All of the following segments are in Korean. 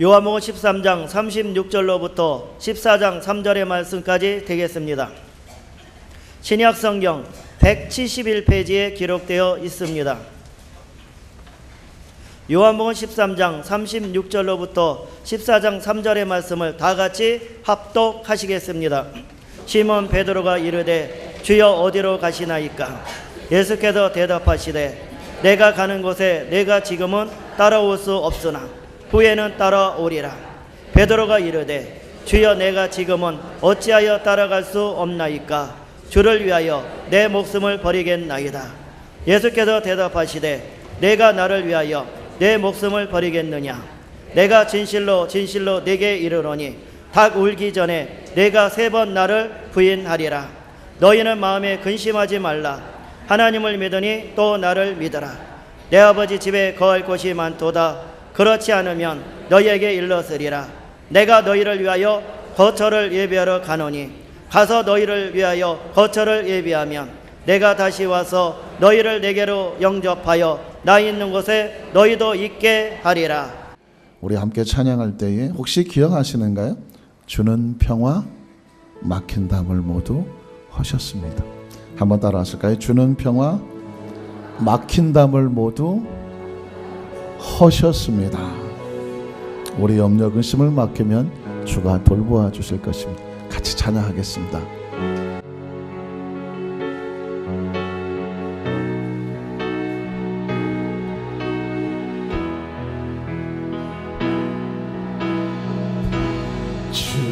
요한복음 13장 36절로부터 14장 3절의 말씀까지 되겠습니다. 신약성경 171페이지에 기록되어 있습니다. 요한복음 13장 36절로부터 14장 3절의 말씀을 다 같이 합독하시겠습니다. 시몬 베드로가 이르되 주여 어디로 가시나이까? 예수께서 대답하시되 내가 가는 곳에 내가 지금은 따라올 수 없으나 후에는 따라오리라. 베드로가 이르되 주여 내가 지금은 어찌하여 따라갈 수 없나이까? 주를 위하여 내 목숨을 버리겠나이다. 예수께서 대답하시되 내가 나를 위하여 내 목숨을 버리겠느냐? 내가 진실로 진실로 네게 이르노니 닭 울기 전에 내가 3번 나를 부인하리라. 너희는 마음에 근심하지 말라. 하나님을 믿으니 또 나를 믿어라. 내 아버지 집에 거할 곳이 많도다. 그렇지 않으면 너희에게 일렀으리라. 내가 너희를 위하여 거처를 예비하러 가노니 가서 너희를 위하여 거처를 예비하면 내가 다시 와서 너희를 내게로 영접하여 나 있는 곳에 너희도 있게 하리라. 우리 함께 찬양할 때에 혹시 기억하시는가요? 주는 평화 막힌 담을 모두 허셨습니다. 한번 따라 하실까요? 주는 평화 막힌 담을 모두 허셨습니다. 우리 염려 근심을 맡기면 주가 돌보아 주실 것입니다. 같이 찬양하겠습니다.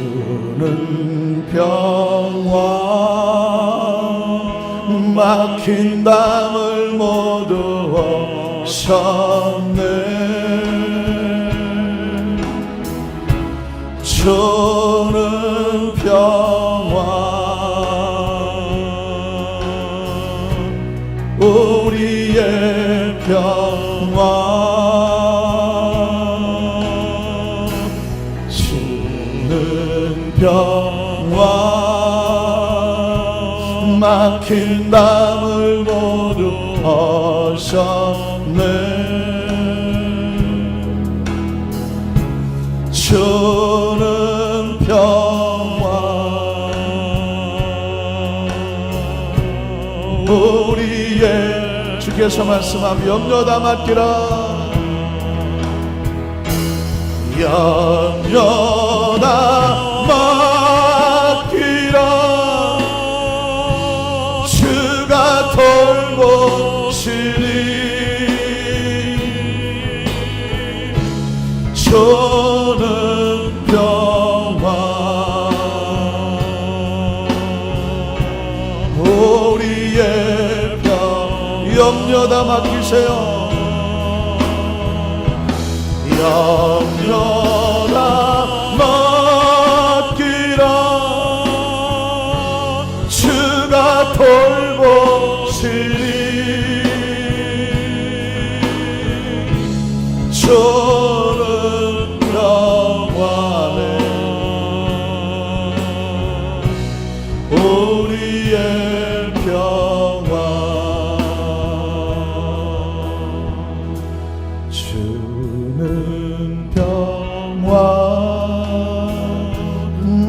주는 평화 막힌 담을 모두 허셨네. 주는 평화 우리의 평화 주는 평화 막힌 담을 모두 허셨네. 주는 평화 우리의 주께서 말씀하며 염려 다 맡기라. 염려 다 맡기라. 주가 돌보시니 주는 평화 우리의 염려 다 맡기세요. 염려 다 맡기라. 주가 돌보시니 주는 평화네. 우리의 평화 주는 평화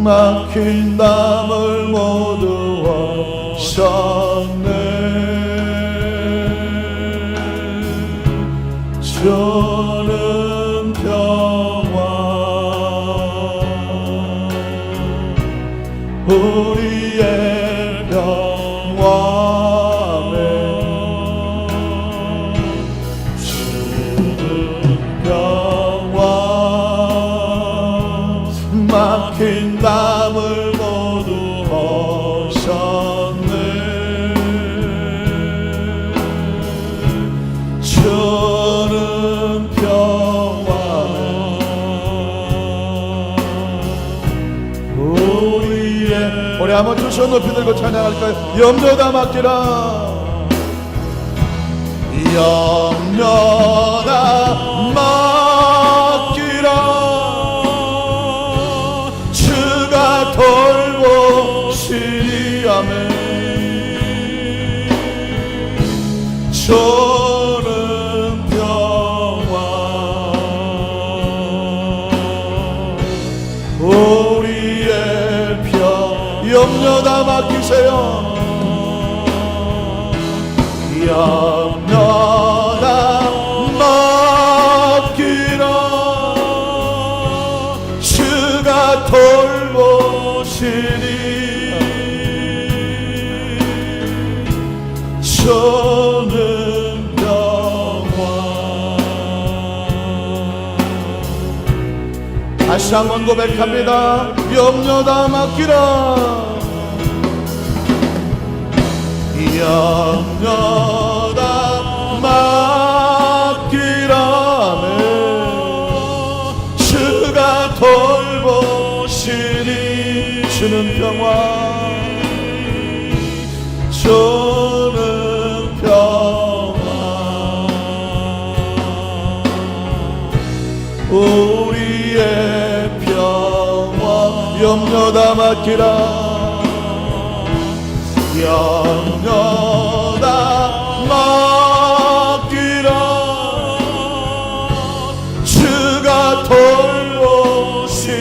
막힌 담을 모두 허셨네. 주는 평화 우리의 평화네. 주는 평화 막힌 담을 모두 허셨네. 주는 평화네. 우리 한번 두 손 높이 들고 찬양할까요? 염려 다 맡기라. 염려 다 맡기라. 주가 돌보시리. 아멘. 주는 평화 도와주세요. 염려다 맡기라. 주가 돌보시니 저는 평화. 다시 한번 고백합니다. 염려다 맡기라. 염려다 맡기라네. 주가 돌보시니 주는 평화. 저는 평화. 우리의 평화. 염려다 맡기라. 염려다 맡기라. 주가 돌보시니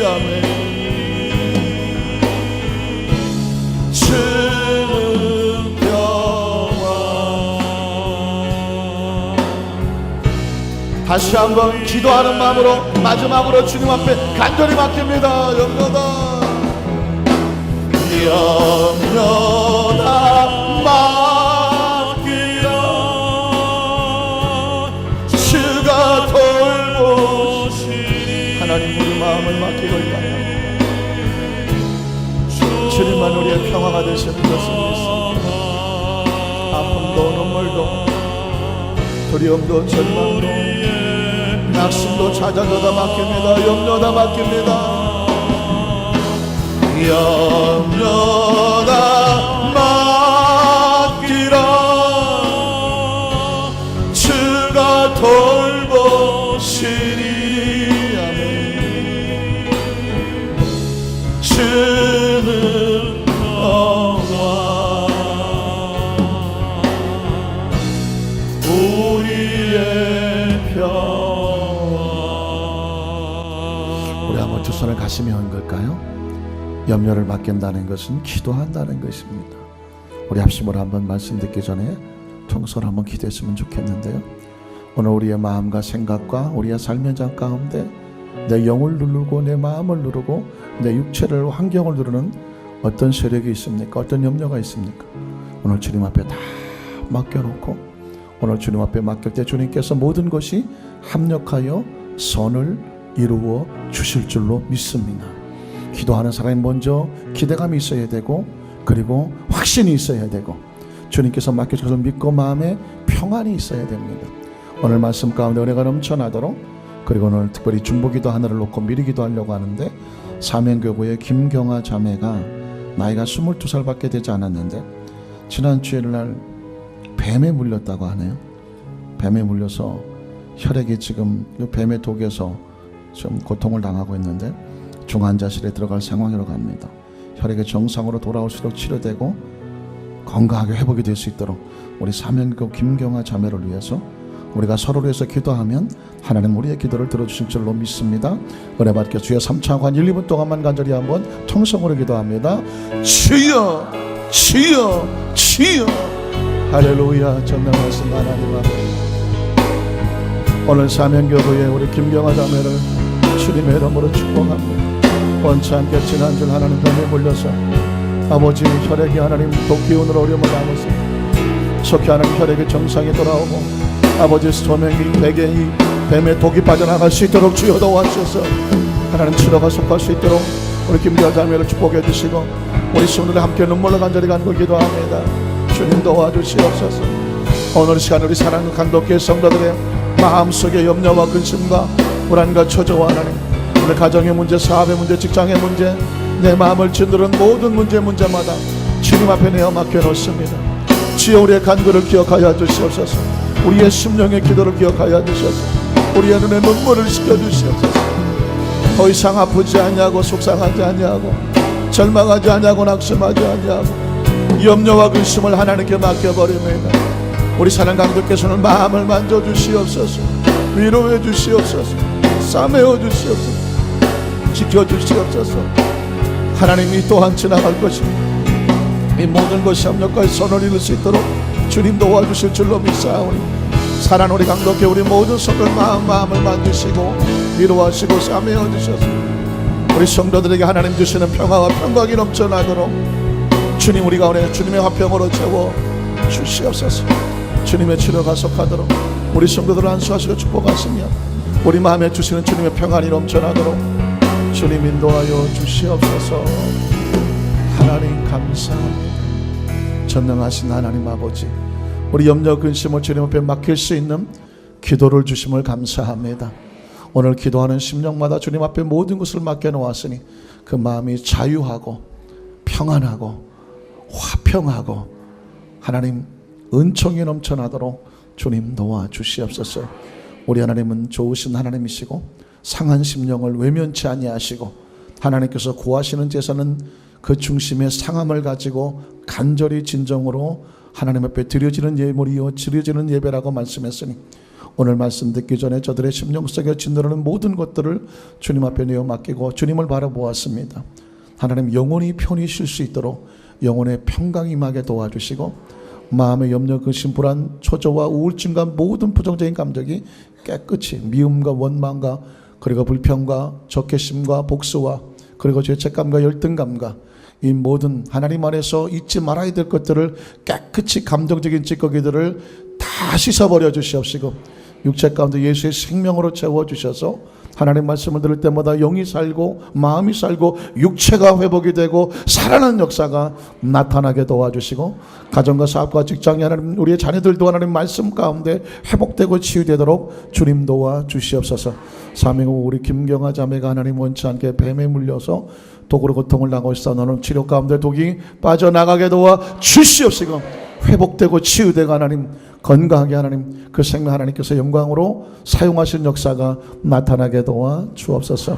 아멘. 주는 평화. 다시 한번 기도하는 마음으로 마지막으로 주님 앞에 간절히 맡깁니다. 염려다 염려다 맡기라. 주가 돌보시니 하나님 우리 마음을 맡기고 있다면 주님만 우리의 평화가 되시는 것을 믿습니다. 아픔도 눈물도 두려움도 절망도 낙심도 찾아져다 맡깁니다. 염려다 맡깁니다. 염려다 맡기라. 주가 돌보시니 아멘. 주는 평화. 우리의 평화. 우리 한번 두 손을 가시며 한 걸까요? 염려를 맡긴다는 것은 기도한다는 것입니다. 우리 합심으로 한번 말씀 듣기 전에 통솔 한번 기도했으면 좋겠는데요. 오늘 우리의 마음과 생각과 우리의 삶의 현장 가운데 내 영을 누르고 내 마음을 누르고 내 육체를 환경을 누르는 어떤 세력이 있습니까? 어떤 염려가 있습니까? 오늘 주님 앞에 다 맡겨놓고 오늘 주님 앞에 맡길 때 주님께서 모든 것이 합력하여 선을 이루어 주실 줄로 믿습니다. 기도하는 사람이 먼저 기대감이 있어야 되고 그리고 확신이 있어야 되고 주님께서 맡겨주셔서 믿고 마음에 평안이 있어야 됩니다. 오늘 말씀 가운데 은혜가 넘쳐나도록 그리고 오늘 특별히 중보기도 하나를 놓고 미리 기도하려고 하는데 사명교구의 김경아 자매가 나이가 22살밖에 되지 않았는데 지난 주일날 뱀에 물렸다고 하네요. 뱀에 물려서 혈액이 지금 뱀의 독에서 좀 고통을 당하고 있는데 중환자실에 들어갈 상황이라고 합니다. 혈액이 정상으로 돌아올수록 치료되고 건강하게 회복이 될 수 있도록 우리 사명교 김경아 자매를 위해서 우리가 서로를 위해서 기도하면 하나님 우리의 기도를 들어주실 줄로 믿습니다. 은혜 받게 주여 3차관 1, 2분 동안만 간절히 한번 통성으로 기도합니다. 주여 주여 주여 할렐루야. 전능하신 하나님 앞에 오늘 사명교회의 우리 김경아 자매를 주님의 이름으로 축복합니다. 원치 않게 지난주 하나님 뱀에 물려서 아버지 혈액이 하나님 독기운으로 어려움을 당했습니다. 속히 하나님 혈액이 정상이 돌아오고 아버지 소명이 베개 이 뱀의 독이 빠져나갈 수 있도록 주여 도와주셔서 하나님 치료가 속할 수 있도록 우리 김경아 자매를 축복해 주시고 우리 손으로 함께 눈물로 간절히 간구 기도합니다. 주님 도와주시옵소서. 오늘 시간 우리 사랑하는 강독교회 성도들의 마음속의 염려와 근심과 불안과 초조와 하나님 우리 가정의 문제, 사업의 문제, 직장의 문제 내 마음을 짓누른 모든 문제마다 주님 앞에 내어 맡겨놓습니다. 주여 우리의 간구를 기억하여 주시옵소서. 우리의 심령의 기도를 기억하여 주셔서 우리의 눈에 눈물을 씻겨주시옵소서. 더 이상 아프지 않냐고 속상하지 않냐고 절망하지 않냐고 낙심하지 않냐고 염려와 근심을 하나님께 맡겨버립니다. 우리 사랑 강도께서는 마음을 만져주시옵소서. 위로해 주시옵소서. 싸매어 주시옵소서. 지켜주시옵소서. 하나님이 또한 지나갈 것입니다. 이 모든 것이 협력과 선을 이룰 수 있도록 주님 도와주실 줄로 믿사오니 사랑 우리 강독회 우리 모든 성도들 마음을 만드시고 위로하시고 싸매어 주셔서 우리 성도들에게 하나님 주시는 평화와 평강이 넘쳐나도록 주님 우리 가운데 주님의 화평으로 채워 주시옵소서. 주님의 치료 가속하도록 우리 성도들을 안수하시고 축복하시며 우리 마음에 주시는 주님의 평안이 넘쳐나도록 주님 인도하여 주시옵소서. 하나님 감사합니다. 전능하신 하나님 아버지, 우리 염려 근심을 주님 앞에 맡길 수 있는 기도를 주심을 감사합니다. 오늘 기도하는 심령마다 주님 앞에 모든 것을 맡겨놓았으니 그 마음이 자유하고 평안하고 화평하고 하나님 은총이 넘쳐나도록 주님 도와주시옵소서. 우리 하나님은 좋으신 하나님이시고 상한 심령을 외면치 아니하시고 하나님께서 구하시는 제사는 그 중심에 상함을 가지고 간절히 진정으로 하나님 앞에 드려지는 예물이요 드려지는 예배라고 말씀했으니 오늘 말씀 듣기 전에 저들의 심령 속에 짓누르는 모든 것들을 주님 앞에 내어 맡기고 주님을 바라보았습니다. 하나님 영혼이 편히 쉴 수 있도록 영혼의 평강이 임하게 도와주시고 마음의 염려, 근심, 불안, 초조와 우울증과 모든 부정적인 감정이 깨끗이 미움과 원망과 그리고 불평과 적개심과 복수와 그리고 죄책감과 열등감과 이 모든 하나님 안에서 잊지 말아야 될 것들을 깨끗이 감정적인 찌꺼기들을 다 씻어버려 주시옵시고 육체 가운데 예수의 생명으로 채워주셔서 하나님 말씀을 들을 때마다 영이 살고 마음이 살고 육체가 회복이 되고 살아나는 역사가 나타나게 도와주시고 가정과 사업과 직장에 하나님 우리의 자녀들도 하나님 말씀 가운데 회복되고 치유되도록 주님 도와주시옵소서. 사명후 우리 김경아 자매가 하나님 원치 않게 뱀에 물려서 독으로 고통을 당하고 있어 너는 치료 가운데 독이 빠져나가게 도와주시옵시고 회복되고 치유되고 하나님 건강하게 하나님 그 생명 하나님께서 영광으로 사용하신 역사가 나타나게 도와 주옵소서.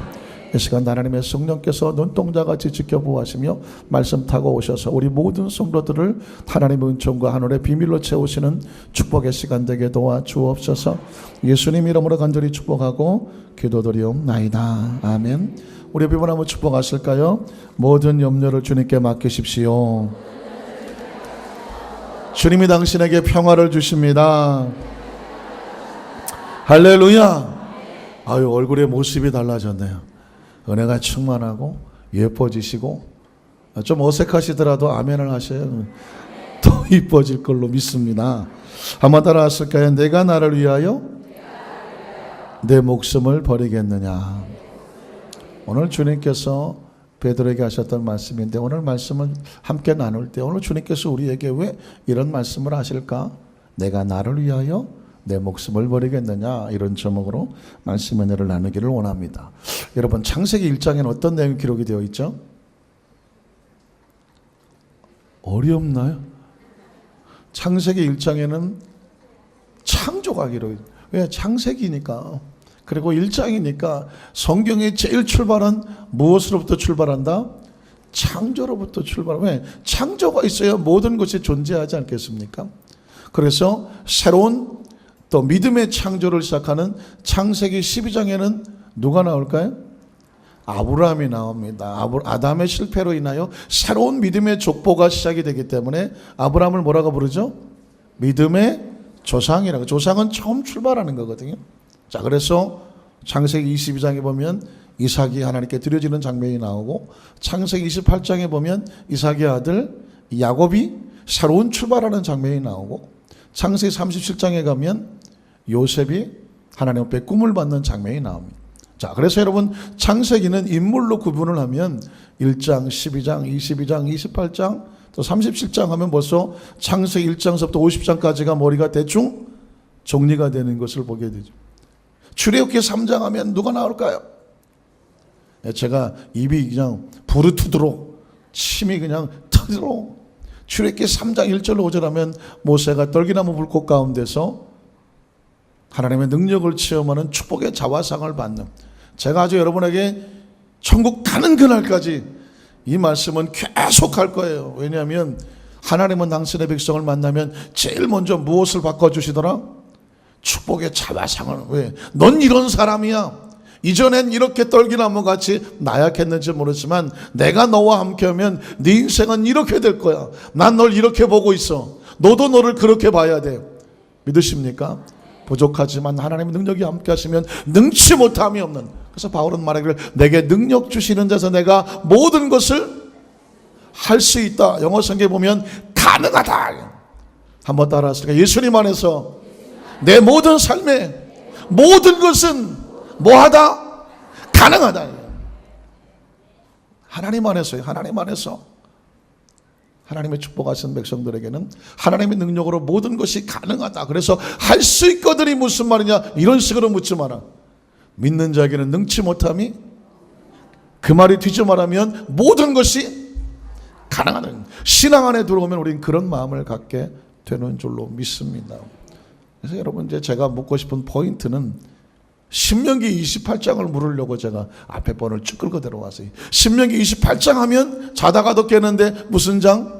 이 시간 하나님의 성령께서 눈동자같이 지켜보시며 말씀 타고 오셔서 우리 모든 성도들을 하나님의 은총과 하늘의 비밀로 채우시는 축복의 시간 되게 도와 주옵소서. 예수님 이름으로 간절히 축복하고 기도드리옵나이다. 아멘. 우리 비번 한번 축복하실까요? 모든 염려를 주님께 맡기십시오. 주님이 당신에게 평화를 주십니다. 할렐루야. 아유 얼굴의 모습이 달라졌네요. 은혜가 충만하고 예뻐지시고 좀 어색하시더라도 아멘을 하셔요. 더 이뻐질 걸로 믿습니다. 한번 따라 하실까요? 내가 나를 위하여 내 목숨을 버리겠느냐. 오늘 주님께서 베드로에게 하셨던 말씀인데 오늘 말씀을 함께 나눌 때 오늘 주님께서 우리에게 왜 이런 말씀을 하실까? 내가 나를 위하여 내 목숨을 버리겠느냐 이런 제목으로 말씀의 은혜를 나누기를 원합니다. 여러분 창세기 1장에는 어떤 내용이 기록이 되어 있죠? 어렵나요? 창세기 1장에는 창조가 기록이 왜 창세기니까 그리고 1장이니까 성경이 제일 출발한 무엇으로부터 출발한다? 창조로부터 출발한다. 왜? 창조가 있어야 모든 것이 존재하지 않겠습니까? 그래서 새로운 또 믿음의 창조를 시작하는 창세기 12장에는 누가 나올까요? 아브라함이 나옵니다. 아담의 실패로 인하여 새로운 믿음의 족보가 시작이 되기 때문에 아브라함을 뭐라고 부르죠? 믿음의 조상이라고. 조상은 처음 출발하는 거거든요. 자, 그래서 창세기 22장에 보면 이삭이 하나님께 드려지는 장면이 나오고 창세기 28장에 보면 이삭의 아들 야곱이 새로운 출발하는 장면이 나오고 창세기 37장에 가면 요셉이 하나님 앞에 꿈을 받는 장면이 나옵니다. 자, 그래서 여러분 창세기는 인물로 구분을 하면 1장, 12장, 22장, 28장 또 37장 하면 벌써 창세기 1장서부터 50장까지가 머리가 대충 정리가 되는 것을 보게 되죠. 출애굽기 3장 하면 누가 나올까요? 제가 입이 그냥 부르트도록 침이 그냥 터지도록 출애굽기 3장 1절 5절 하면 모세가 떨기나무 불꽃 가운데서 하나님의 능력을 체험하는 축복의 자화상을 받는 제가 아주 여러분에게 천국 가는 그날까지 이 말씀은 계속 할 거예요. 왜냐하면 하나님은 당신의 백성을 만나면 제일 먼저 무엇을 바꿔주시더라? 축복의 자화상을. 왜? 넌 이런 사람이야. 이전엔 이렇게 떨기나무 같이 나약했는지 모르지만 내가 너와 함께하면 네 인생은 이렇게 될 거야. 난 널 이렇게 보고 있어. 너도 너를 그렇게 봐야 돼. 믿으십니까? 부족하지만 하나님의 능력이 함께 하시면 능치 못함이 없는. 그래서 바울은 말하기를 내게 능력 주시는 자서 내가 모든 것을 할 수 있다. 영어 성경에 보면 가능하다. 한번 따라하시니까 예수님 안에서 내 모든 삶에 모든 것은 뭐하다? 가능하다. 하나님 안에서요. 하나님 안에서 하나님의 축복하신 백성들에게는 하나님의 능력으로 모든 것이 가능하다. 그래서 할 수 있거든이 무슨 말이냐? 이런 식으로 묻지 마라. 믿는 자에게는 능치 못함이, 그 말이 뒤져 말하면 모든 것이 가능하다. 신앙 안에 들어오면 우리는 그런 마음을 갖게 되는 줄로 믿습니다. 그래서 여러분, 이제 제가 묻고 싶은 포인트는 신명기 28장을 물으려고 제가 앞에 번을 쭉 끌고 들어왔어요. 신명기 28장 하면 자다가도 깨는데 무슨 장?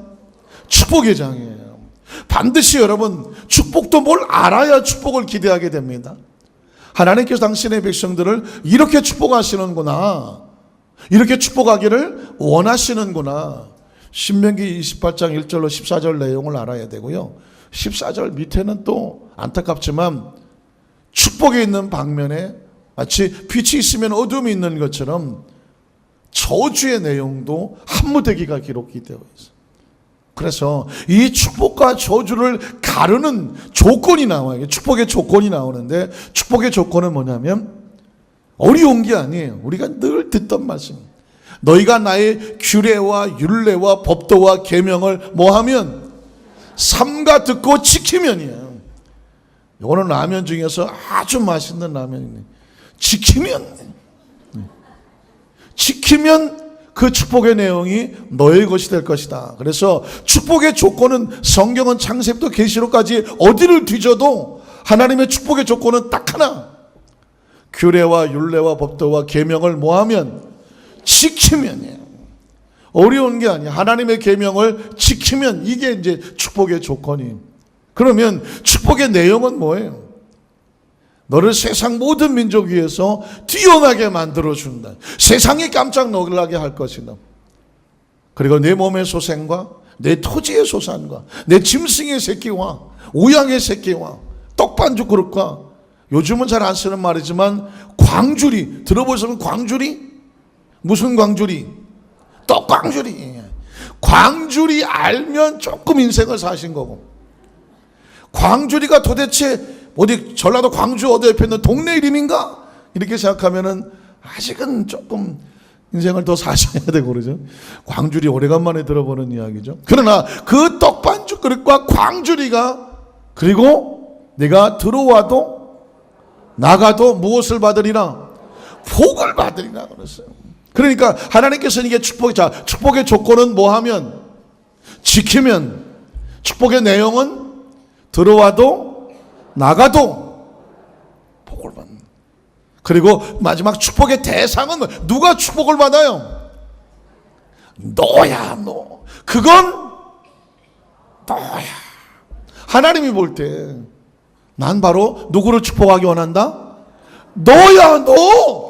축복의 장이에요. 반드시 여러분, 축복도 뭘 알아야 축복을 기대하게 됩니다. 하나님께서 당신의 백성들을 이렇게 축복하시는구나, 이렇게 축복하기를 원하시는구나. 신명기 28장 1절로 14절 내용을 알아야 되고요. 14절 밑에는 또 안타깝지만 축복이 있는 방면에 마치 빛이 있으면 어둠이 있는 것처럼 저주의 내용도 한무대기가 기록이 되어 있어요. 그래서 이 축복과 저주를 가르는 조건이 나와요. 축복의 조건이 나오는데, 축복의 조건은 뭐냐면 어려운 게 아니에요. 우리가 늘 듣던 말씀, 너희가 나의 규례와 율례와 법도와 계명을 뭐하면? 삼가 듣고 지키면이에요. 이거는 라면 중에서 아주 맛있는 라면이네. 지키면 그 축복의 내용이 너의 것이 될 것이다. 그래서 축복의 조건은 성경은 창세부터 계시록까지 어디를 뒤져도 하나님의 축복의 조건은 딱 하나. 규례와 율례와 법도와 계명을 뭐하면? 지키면이에요. 어려운 게 아니야. 하나님의 계명을 지키면 이게 이제 축복의 조건이에요. 그러면 축복의 내용은 뭐예요? 너를 세상 모든 민족 위에서 뛰어나게 만들어준다. 세상이 깜짝 놀라게 할 것이다. 그리고 내 몸의 소생과 내 토지의 소산과 내 짐승의 새끼와 우양의 새끼와 떡반죽 그릇과, 요즘은 잘 안 쓰는 말이지만 광주리, 들어보시면 광주리? 무슨 광주리? 떡광주리. 광주리 알면 조금 인생을 사신 거고, 광주리가 도대체 어디 전라도 광주 어디 옆에 있는 동네 이름인가? 이렇게 생각하면은 아직은 조금 인생을 더 사셔야 되고 그러죠. 광주리 오래간만에 들어보는 이야기죠. 그러나 그 떡반죽 그릇과 광주리가, 그리고 내가 들어와도 나가도 무엇을 받으리라? 복을 받으리라 그랬어요. 그러니까 하나님께서는 이게 축복이자, 축복의 조건은 뭐하면? 지키면. 축복의 내용은 들어와도 나가도 복을 받는. 그리고 마지막 축복의 대상은 누가 축복을 받아요? 너야, 너. 그건 너야. 하나님이 볼 때 난 바로 누구를 축복하기 원한다? 너야, 너.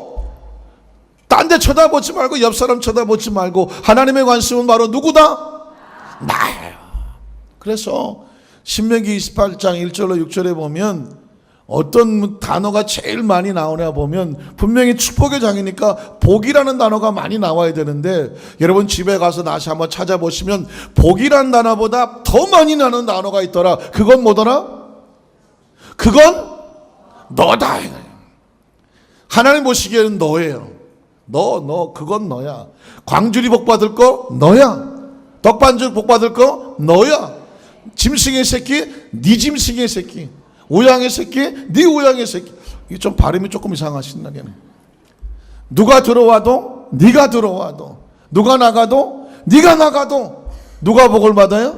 딴 데 쳐다보지 말고, 옆 사람 쳐다보지 말고, 하나님의 관심은 바로 누구다? 나예요. 그래서 신명기 28장 1절로 6절에 보면 어떤 단어가 제일 많이 나오냐 보면, 분명히 축복의 장이니까 복이라는 단어가 많이 나와야 되는데, 여러분 집에 가서 다시 한번 찾아보시면 복이라는 단어보다 더 많이 나는 단어가 있더라. 그건 뭐더라? 그건 너다. 하나님 보시기에는 너예요. 너 그건 너야. 광주리 복 받을 거 너야. 떡반죽 복 받을 거 너야. 짐승의 새끼 네 짐승의 새끼, 우양의 새끼 네 우양의 새끼. 이게 좀 발음이 조금 이상하신다네. 누가 들어와도 네가 들어와도, 누가 나가도 네가 나가도 누가 복을 받아요?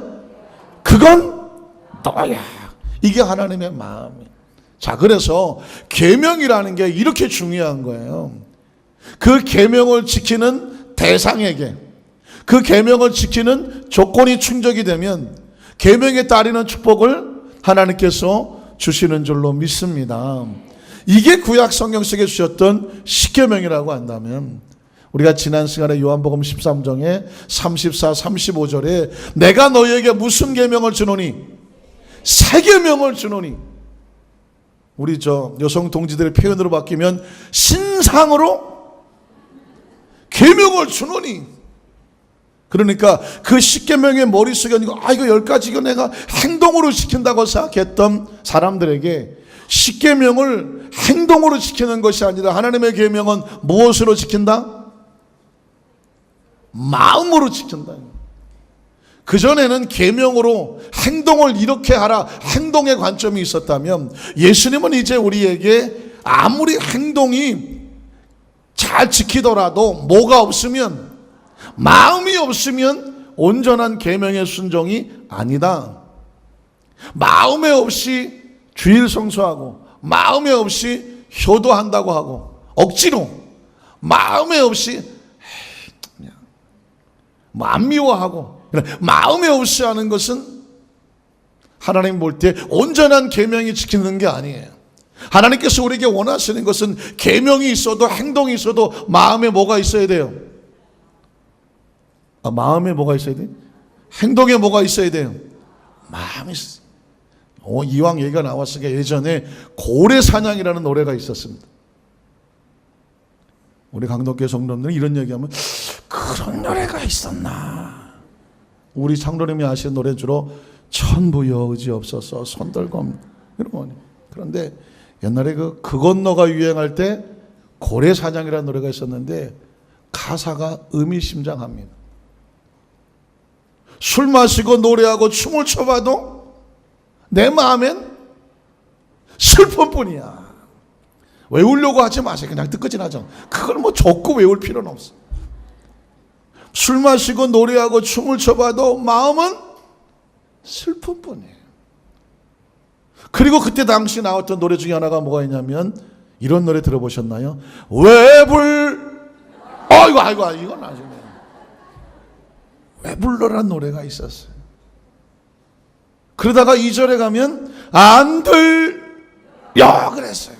그건 너야. 이게 하나님의 마음이에요. 자, 그래서 계명이라는 게 이렇게 중요한 거예요. 그 계명을 지키는 대상에게, 그 계명을 지키는 조건이 충족이 되면 계명에 따르는 축복을 하나님께서 주시는 줄로 믿습니다. 이게 구약 성경 속에 주셨던 십계명이라고 한다면, 우리가 지난 시간에 요한복음 13장에 34, 35절에 내가 너희에게 무슨 계명을 주노니? 새 계명을 주노니. 우리 여성 동지들의 표현으로 바뀌면 신상으로 계명을 주노니. 그러니까 그 십계명의 머릿속에 이거 10가지 이거 내가 행동으로 지킨다고 생각했던 사람들에게 십계명을 행동으로 지키는 것이 아니라 하나님의 계명은 무엇으로 지킨다? 마음으로 지킨다. 그전에는 계명으로 행동을 이렇게 하라, 행동의 관점이 있었다면, 예수님은 이제 우리에게 아무리 행동이 잘 지키더라도 뭐가 없으면, 마음이 없으면 온전한 계명의 순종이 아니다. 마음에 없이 주일 성수하고, 마음에 없이 효도한다고 하고, 억지로 마음에 없이 안 미워하고, 마음에 없이 하는 것은 하나님 볼 때 온전한 계명이 지키는 게 아니에요. 하나님께서 우리에게 원하시는 것은 계명이 있어도 행동이 있어도 마음에 뭐가 있어야 돼요? 마음에 뭐가 있어야 돼요? 행동에 뭐가 있어야 돼요? 마음이 있어요. 이왕 얘기가 나왔으니까, 예전에 고래사냥이라는 노래가 있었습니다. 우리 강덕교 성도님들은 이런 얘기하면 그런 노래가 있었나. 우리 장로님이 아시는 노래 주로 천부여 의지없어서 손들검 이런 거니. 그런데 옛날에 그 건너가 유행할 때 고래사냥이라는 노래가 있었는데 가사가 의미심장합니다. 술 마시고 노래하고 춤을 춰봐도 내 마음엔 슬픔뿐이야. 외우려고 하지 마세요. 그냥 듣거진 하죠. 그걸 뭐 적고 외울 필요는 없어. 술 마시고 노래하고 춤을 춰봐도 마음은 슬픔뿐이에요. 그리고 그때 당시 나왔던 노래 중에 하나가 뭐가 있냐면 이런 노래 들어보셨나요? 왜 이건 나중에 왜 불러라는 노래가 있었어요. 그러다가 2절에 가면 안 들려 그랬어요.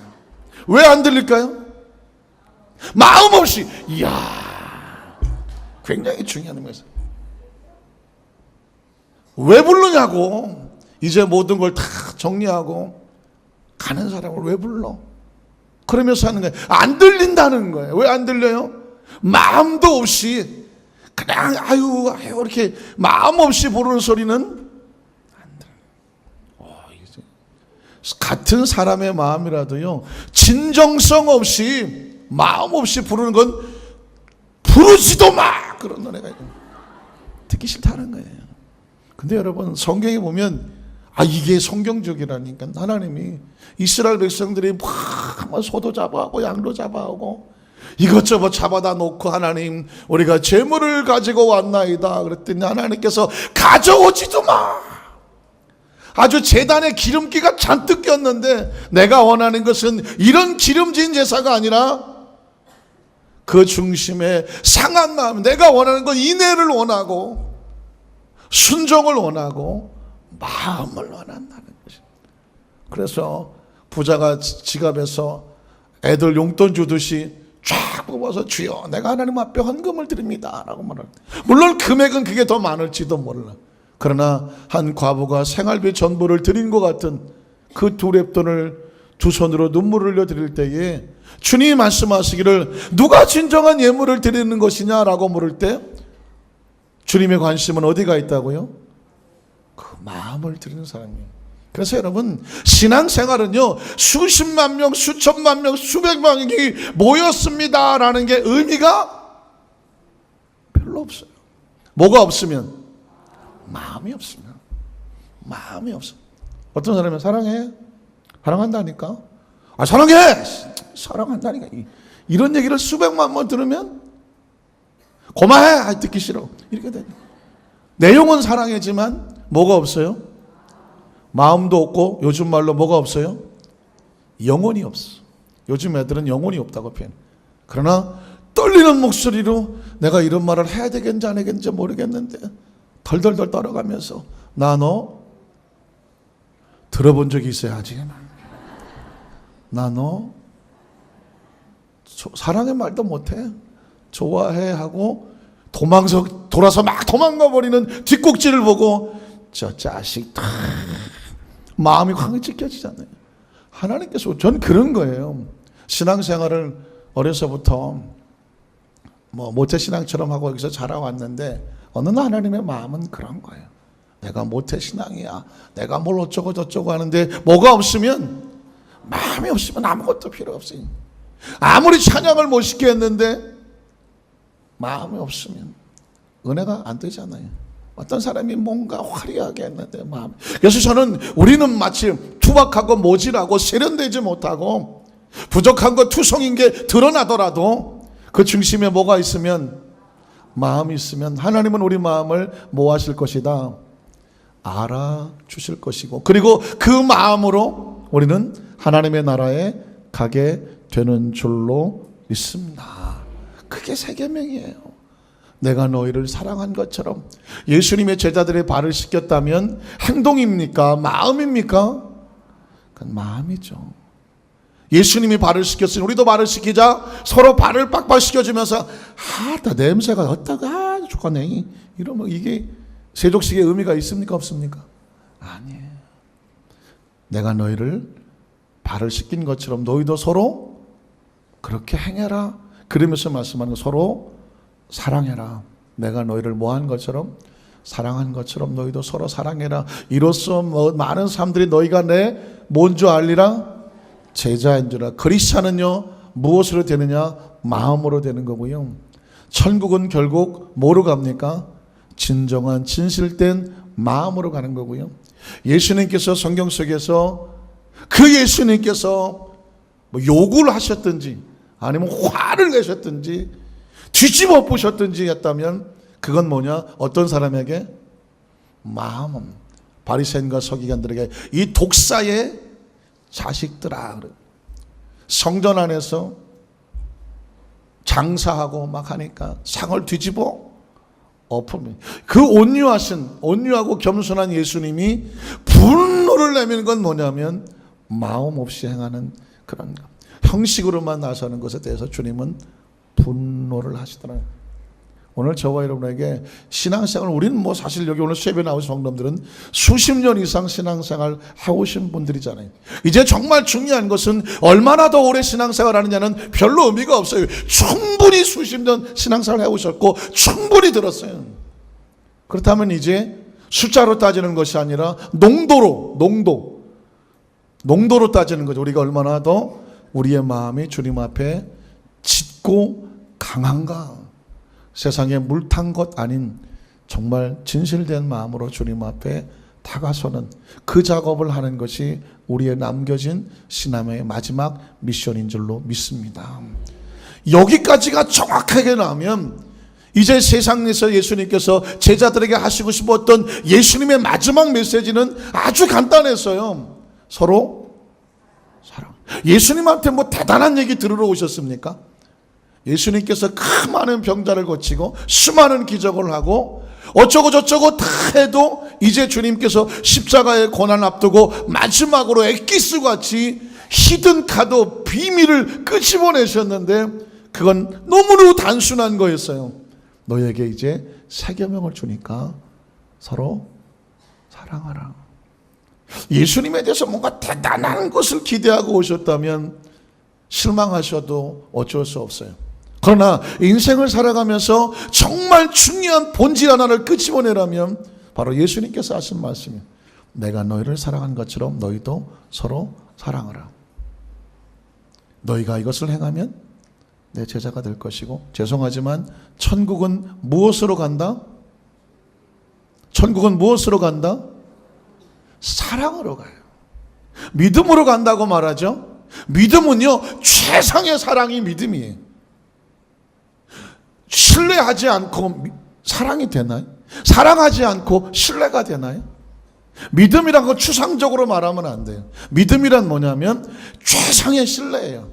왜 안 들릴까요? 마음 없이. 이야, 굉장히 중요한 거예요. 왜 부르냐고. 이제 모든 걸 다 정리하고 가는 사람을 왜 불러? 그러면서 하는 거예요. 안 들린다는 거예요. 왜 안 들려요? 마음도 없이 그냥 아유 이렇게 마음 없이 부르는 소리는 안 들려요. 같은 사람의 마음이라도요, 진정성 없이 마음 없이 부르는 건 부르지도 마, 그런 노래가 있고 듣기 싫다는 거예요. 근데 여러분, 성경에 보면 이게 성경적이라니까. 하나님이 이스라엘 백성들이 막 소도 잡아오고 양도 잡아오고 이것저것 잡아다 놓고, 하나님 우리가 재물을 가지고 왔나이다 그랬더니 하나님께서 가져오지도 마. 아주 제단에 기름기가 잔뜩 꼈는데 내가 원하는 것은 이런 기름진 제사가 아니라 그 중심에 상한 마음, 내가 원하는 건 인애를 원하고 순종을 원하고 마음을 원한다는 것입니다. 그래서 부자가 지갑에서 애들 용돈 주듯이 쫙 뽑아서 주여 내가 하나님 앞에 헌금을 드립니다 라고 말합니다. 물론 금액은 그게 더 많을지도 몰라. 그러나 한 과부가 생활비 전부를 드린 것 같은 그 두 랩돈을 두 손으로 눈물을 흘려 드릴 때에 주님이 말씀하시기를 누가 진정한 예물을 드리는 것이냐라고 물을 때 주님의 관심은 어디가 있다고요? 그 마음을 드리는 사람이에요. 그래서 여러분, 신앙생활은요, 수십만 명, 수천만 명, 수백만 명이 모였습니다라는 게 의미가 별로 없어요. 뭐가 없으면? 마음이 없으면. 마음이 없어. 어떤 사람은 사랑해? 사랑한다니까? 사랑해! 사랑한다니까. 이런 얘기를 수백만 번 들으면 고마해! 듣기 싫어. 이렇게 돼. 내용은 사랑이지만 뭐가 없어요? 마음도 없고, 요즘 말로 뭐가 없어요? 영혼이 없어. 요즘 애들은 영혼이 없다고 표현. 그러나 떨리는 목소리로 내가 이런 말을 해야 되겠는지 안 해야겠는지 모르겠는데 덜덜덜 떨어가면서 나 너 들어본 적이 있어야지. 나 너 사랑의 말도 못해. 좋아해 하고 돌아서 막 도망가 버리는 뒷꼭지를 보고 저 자식 다 마음이 확 찢겨지잖아요. 하나님께서 전 그런 거예요. 신앙생활을 어려서부터 모태신앙처럼 하고 여기서 자라왔는데 어느 날 하나님의 마음은 그런 거예요. 내가 모태신앙이야. 내가 뭘 어쩌고 저쩌고 하는데 뭐가 없으면, 마음이 없으면 아무것도 필요 없어요. 아무리 찬양을 멋있게 했는데 마음이 없으면 은혜가 안 되잖아요. 어떤 사람이 뭔가 화려하게 했는데 마음. 그래서 우리는 마치 투박하고 모질하고 세련되지 못하고 부족한 것 투성인 게 드러나더라도 그 중심에 뭐가 있으면, 마음이 있으면 하나님은 우리 마음을 뭐 하실 것이다? 알아주실 것이고, 그리고 그 마음으로 우리는 하나님의 나라에 가게 되는 줄로 믿습니다. 그게 새 계명이에요. 내가 너희를 사랑한 것처럼. 예수님의 제자들의 발을 씻겼다면 행동입니까? 마음입니까? 그건 마음이죠. 예수님이 발을 씻겼으니 우리도 발을 씻기자. 서로 발을 빡빡 씻겨주면서 다 냄새가 어떠가 좋겠네 이러면 이게 세족식의 의미가 있습니까? 없습니까? 아니에요. 내가 너희를 발을 씻긴 것처럼 너희도 서로 그렇게 행해라. 그러면서 말씀하는 거, 서로 사랑해라. 내가 너희를 뭐한 것처럼, 사랑한 것처럼 너희도 서로 사랑해라. 이로써 많은 사람들이 너희가 내 뭔 줄 알리라? 제자인 줄 알아. 그리스도는요 무엇으로 되느냐? 마음으로 되는 거고요. 천국은 결국 뭐로 갑니까? 진정한 진실된 마음으로 가는 거고요. 예수님께서 성경 속에서 그 예수님께서 욕을 하셨든지 아니면 화를 내셨든지 뒤집어 엎으셨든지 했다면 그건 뭐냐? 어떤 사람에게? 마음. 바리새인과 서기관들에게 이 독사의 자식들아. 성전 안에서 장사하고 막 하니까 상을 뒤집어 엎으면 그 온유하고 겸손한 예수님이 분노를 내미는 건 뭐냐면 마음 없이 행하는 그런 것. 형식으로만 나서는 것에 대해서 주님은 분노를 하시더라고요. 오늘 저와 여러분에게 신앙생활, 우리는 사실 여기 오늘 수업에 나오신 성도들은 수십 년 이상 신앙생활 해오신 분들이잖아요. 이제 정말 중요한 것은 얼마나 더 오래 신앙생활 하느냐는 별로 의미가 없어요. 충분히 수십 년 신앙생활 해오셨고 충분히 들었어요. 그렇다면 이제 숫자로 따지는 것이 아니라 농도로 따지는 거죠. 우리가 얼마나 더 우리의 마음이 주님 앞에 짙고 강한가. 세상에 물 탄 것 아닌 정말 진실된 마음으로 주님 앞에 다가서는 그 작업을 하는 것이 우리의 남겨진 신앙의 마지막 미션인 줄로 믿습니다. 여기까지가 정확하게 나오면 이제 세상에서 예수님께서 제자들에게 하시고 싶었던 예수님의 마지막 메시지는 아주 간단했어요. 서로 사랑. 예수님한테 대단한 얘기 들으러 오셨습니까? 예수님께서 그 많은 병자를 고치고 수많은 기적을 하고 어쩌고 저쩌고 다 해도 이제 주님께서 십자가의 고난 앞두고 마지막으로 엑기스같이 히든 카드 비밀을 끄집어내셨는데 그건 너무너무 단순한 거였어요. 너에게 이제 새 계명을 주니까 서로 사랑하라. 예수님에 대해서 뭔가 대단한 것을 기대하고 오셨다면 실망하셔도 어쩔 수 없어요. 그러나 인생을 살아가면서 정말 중요한 본질 하나를 끄집어내라면 바로 예수님께서 하신 말씀이에요. 내가 너희를 사랑한 것처럼 너희도 서로 사랑하라. 너희가 이것을 행하면 내 제자가 될 것이고, 죄송하지만 천국은 무엇으로 간다? 천국은 무엇으로 간다? 사랑으로 가요. 믿음으로 간다고 말하죠. 믿음은요 최상의 사랑이 믿음이에요. 신뢰하지 않고 사랑이 되나요? 사랑하지 않고 신뢰가 되나요? 믿음이란 건 추상적으로 말하면 안 돼요. 믿음이란 뭐냐면 최상의 신뢰예요.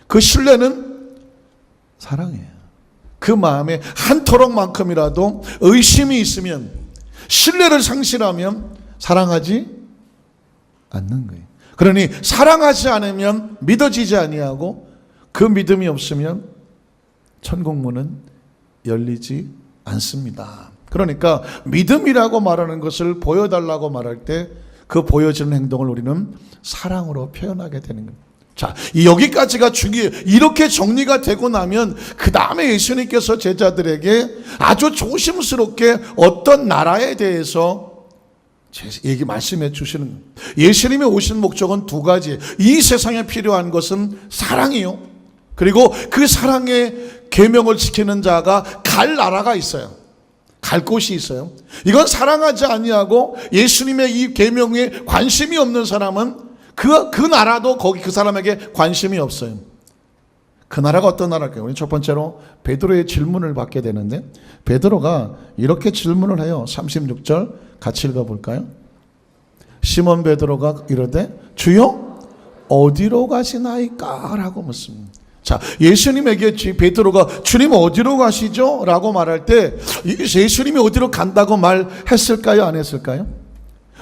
그 신뢰는 사랑이에요. 그 마음에 한 토록만큼이라도 의심이 있으면, 신뢰를 상실하면 사랑하지 않는 거예요. 그러니 사랑하지 않으면 믿어지지 아니하고 그 믿음이 없으면 천국문은 열리지 않습니다. 그러니까 믿음이라고 말하는 것을 보여달라고 말할 때 그 보여지는 행동을 우리는 사랑으로 표현하게 되는 겁니다. 자, 여기까지가 중요해요. 이렇게 정리가 되고 나면 그 다음에 예수님께서 제자들에게 아주 조심스럽게 어떤 나라에 대해서 말씀해 주시는 거예요. 예수님이 오신 목적은 두 가지. 이 세상에 필요한 것은 사랑이요. 그리고 그 사랑의 계명을 지키는 자가 갈 나라가 있어요. 갈 곳이 있어요. 이건 사랑하지 아니하고 예수님의 이 계명에 관심이 없는 사람은 그 나라도 거기 그 사람에게 관심이 없어요. 그 나라가 어떤 나라일까요? 우리 첫 번째로 베드로의 질문을 받게 되는데 베드로가 이렇게 질문을 해요. 36절 같이 읽어볼까요? 시몬 베드로가 이르되 주여 어디로 가시나이까? 라고 묻습니다. 자, 예수님에게 베드로가 주님 어디로 가시죠? 라고 말할 때 예수님이 어디로 간다고 말했을까요? 안 했을까요?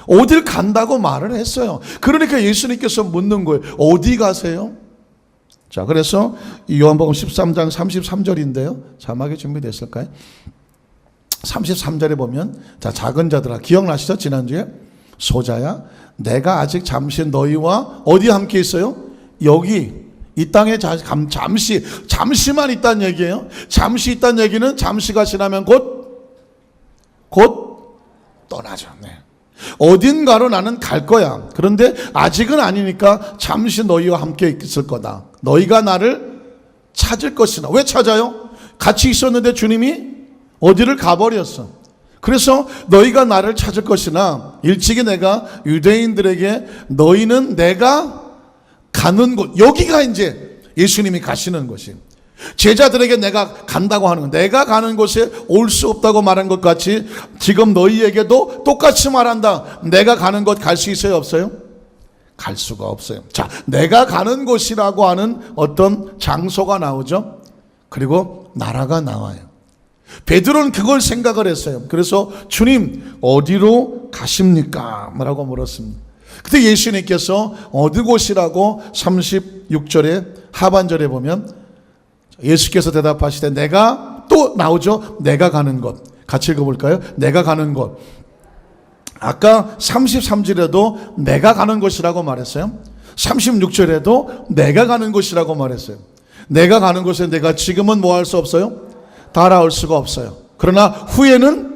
어딜 간다고 말을 했어요. 그러니까 예수님께서 묻는 거예요. 어디 가세요? 자, 그래서 요한복음 13장 33절인데요. 자막이 준비됐을까요? 33절에 보면 자, 작은 자들아 기억나시죠? 지난주에 소자야 내가 아직 잠시 너희와 어디 함께 있어요? 여기 이 땅에 잠시만 있다는 얘기예요. 잠시 있다는 얘기는 잠시가 지나면 곧 떠나죠. 네. 어딘가로 나는 갈 거야. 그런데 아직은 아니니까 잠시 너희와 함께 있을 거다. 너희가 나를 찾을 것이나. 왜 찾아요? 같이 있었는데 주님이 어디를 가버렸어. 그래서 너희가 나를 찾을 것이나 일찍이 내가 유대인들에게 너희는 내가 가는 곳, 여기가 이제 예수님이 가시는 곳이에요. 제자들에게 내가 간다고 하는 것, 내가 가는 곳에 올 수 없다고 말한 것 같이 지금 너희에게도 똑같이 말한다. 내가 가는 곳 갈 수 있어요? 없어요? 갈 수가 없어요. 자, 내가 가는 곳이라고 하는 어떤 장소가 나오죠. 그리고 나라가 나와요. 베드로는 그걸 생각을 했어요. 그래서 주님 어디로 가십니까? 라고 물었습니다. 그때 예수님께서 어느 곳이라고 36절에 하반절에 보면 예수께서 대답하시되 내가 또 나오죠. 내가 가는 곳. 같이 읽어볼까요? 내가 가는 곳. 아까 33절에도 내가 가는 곳이라고 말했어요. 36절에도 내가 가는 곳이라고 말했어요. 내가 가는 곳에 내가 지금은 뭐 할 수 없어요? 따라올 수가 없어요. 그러나 후에는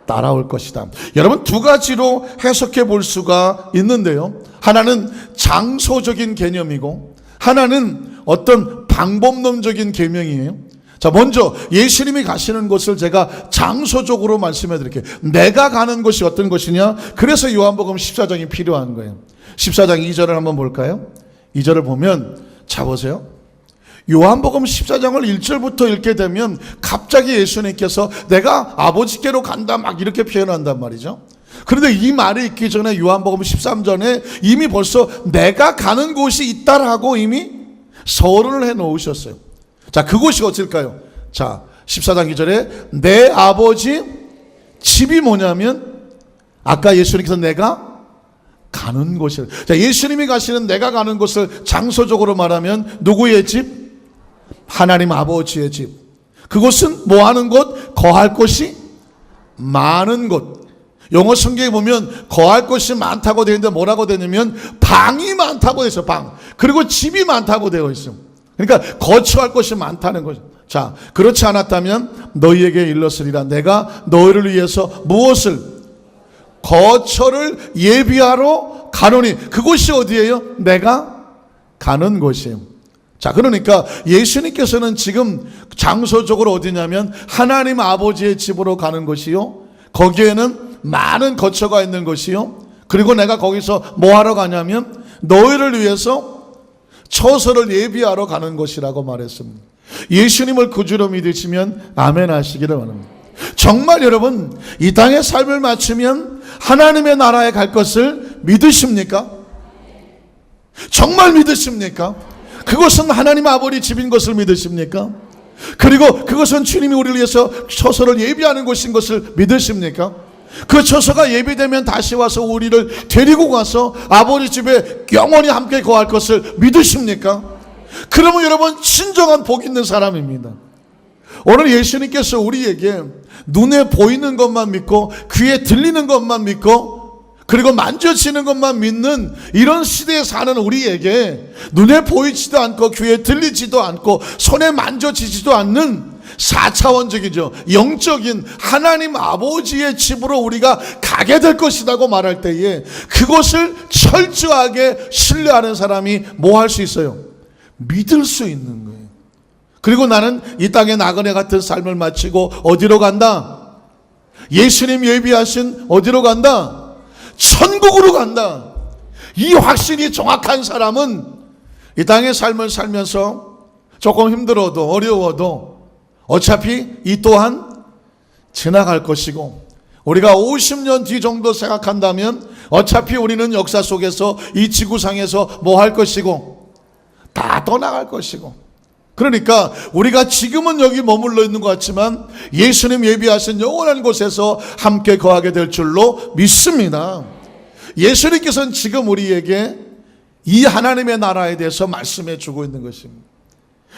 따라올 것이다. 여러분 두 가지로 해석해 볼 수가 있는데요. 하나는 장소적인 개념이고 하나는 어떤 방법론적인 계명이에요. 자, 먼저 예수님이 가시는 곳을 제가 장소적으로 말씀해 드릴게요. 내가 가는 곳이 어떤 곳이냐? 그래서 요한복음 14장이 필요한 거예요. 14장 2절을 한번 볼까요? 2절을 보면 자 보세요. 요한복음 14장을 1절부터 읽게 되면 갑자기 예수님께서 내가 아버지께로 간다 막 이렇게 표현한단 말이죠. 그런데 이 말이 있기 전에 요한복음 13장에 이미 벌써 내가 가는 곳이 있다라고 이미 서론을 해 놓으셨어요. 자, 그곳이 어딜까요? 자, 14장 2절에 내 아버지 집이 뭐냐면 아까 예수님께서 내가 가는 곳이에요. 자, 예수님이 가시는 내가 가는 곳을 장소적으로 말하면 누구의 집? 하나님 아버지의 집. 그곳은 뭐 하는 곳? 거할 곳이 많은 곳. 영어 성경에 보면 거할 곳이 많다고 되어 있는데 뭐라고 되냐면 방이 많다고 되어 있어요. 방. 그리고 집이 많다고 되어 있어요. 그러니까 거처할 곳이 많다는 거죠. 자, 그렇지 않았다면 너희에게 일렀으리라. 내가 너희를 위해서 무엇을? 거처를 예비하러 가노니. 그곳이 어디예요? 내가 가는 곳이에요. 자, 그러니까 예수님께서는 지금 장소적으로 어디냐면 하나님 아버지의 집으로 가는 것이요. 거기에는 많은 거처가 있는 것이요. 그리고 내가 거기서 뭐 하러 가냐면 너희를 위해서 처소를 예비하러 가는 것이라고 말했습니다. 예수님을 구주로 믿으시면 아멘 하시기를 바랍니다. 정말 여러분 이 땅의 삶을 마치면 하나님의 나라에 갈 것을 믿으십니까? 정말 믿으십니까? 그것은 하나님 아버지 집인 것을 믿으십니까? 그리고 그것은 주님이 우리를 위해서 처소를 예비하는 곳인 것을 믿으십니까? 그 처소가 예비되면 다시 와서 우리를 데리고 가서 아버지 집에 영원히 함께 거할 것을 믿으십니까? 그러면 여러분 진정한 복 있는 사람입니다. 오늘 예수님께서 우리에게 눈에 보이는 것만 믿고 귀에 들리는 것만 믿고 그리고 만져지는 것만 믿는 이런 시대에 사는 우리에게 눈에 보이지도 않고 귀에 들리지도 않고 손에 만져지지도 않는 4차원적이죠. 영적인 하나님 아버지의 집으로 우리가 가게 될 것이라고 말할 때에 그것을 철저하게 신뢰하는 사람이 뭐 할 수 있어요? 믿을 수 있는 거예요. 그리고 나는 이 땅에 나그네 같은 삶을 마치고 어디로 간다? 예수님 예비하신 어디로 간다? 천국으로 간다. 이 확신이 정확한 사람은 이 땅의 삶을 살면서 조금 힘들어도 어려워도 어차피 이 또한 지나갈 것이고 우리가 50년 뒤 정도 생각한다면 어차피 우리는 역사 속에서 이 지구상에서 뭐 할 것이고 다 떠나갈 것이고 그러니까 우리가 지금은 여기 머물러 있는 것 같지만 예수님 예비하신 영원한 곳에서 함께 거하게 될 줄로 믿습니다. 예수님께서는 지금 우리에게 이 하나님의 나라에 대해서 말씀해 주고 있는 것입니다.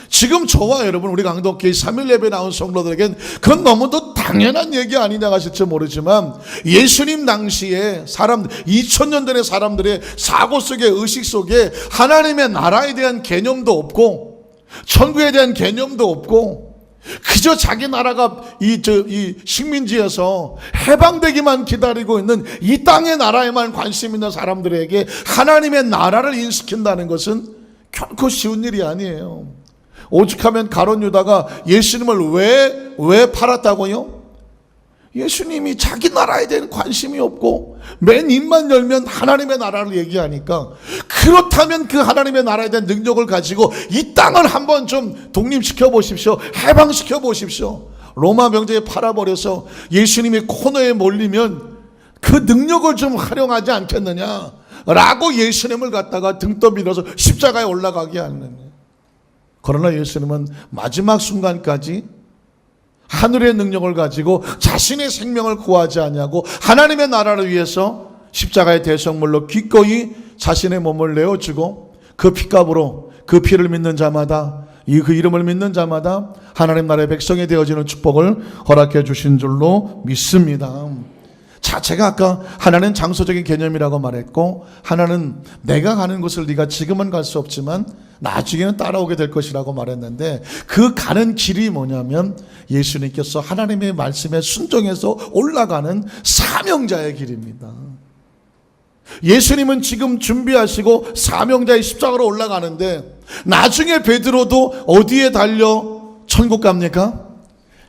지금 저와 여러분 우리 강덕교회 3일 예배 나온 성도들에겐 그건 너무도 당연한 얘기 아니냐 하실지 모르지만 예수님 당시에 2000년 전의 사람들의 사고 속에 의식 속에 하나님의 나라에 대한 개념도 없고 천국에 대한 개념도 없고 그저 자기 나라가 이 식민지에서 해방되기만 기다리고 있는 이 땅의 나라에만 관심 있는 사람들에게 하나님의 나라를 인식한다는 것은 결코 쉬운 일이 아니에요. 오죽하면 가룟 유다가 예수님을 왜 팔았다고요? 예수님이 자기 나라에 대한 관심이 없고 맨 입만 열면 하나님의 나라를 얘기하니까 그렇다면 그 하나님의 나라에 대한 능력을 가지고 이 땅을 한번 좀 독립시켜 보십시오. 해방시켜 보십시오. 로마 병제에 팔아버려서 예수님이 코너에 몰리면 그 능력을 좀 활용하지 않겠느냐 라고 예수님을 갖다가 등 떠밀어서 십자가에 올라가게 하는 거예요. 그러나 예수님은 마지막 순간까지 하늘의 능력을 가지고 자신의 생명을 구하지 않냐고 하나님의 나라를 위해서 십자가의 대성물로 기꺼이 자신의 몸을 내어주고 그 피값으로 그 피를 믿는 자마다 그 이름을 믿는 자마다 하나님 나라의 백성이 되어지는 축복을 허락해 주신 줄로 믿습니다. 자, 제가 아까 하나는 장소적인 개념이라고 말했고 하나는 내가 가는 곳을 네가 지금은 갈 수 없지만 나중에는 따라오게 될 것이라고 말했는데 그 가는 길이 뭐냐면 예수님께서 하나님의 말씀에 순종해서 올라가는 사명자의 길입니다. 예수님은 지금 준비하시고 사명자의 십자가로 올라가는데 나중에 베드로도 어디에 달려 천국 갑니까?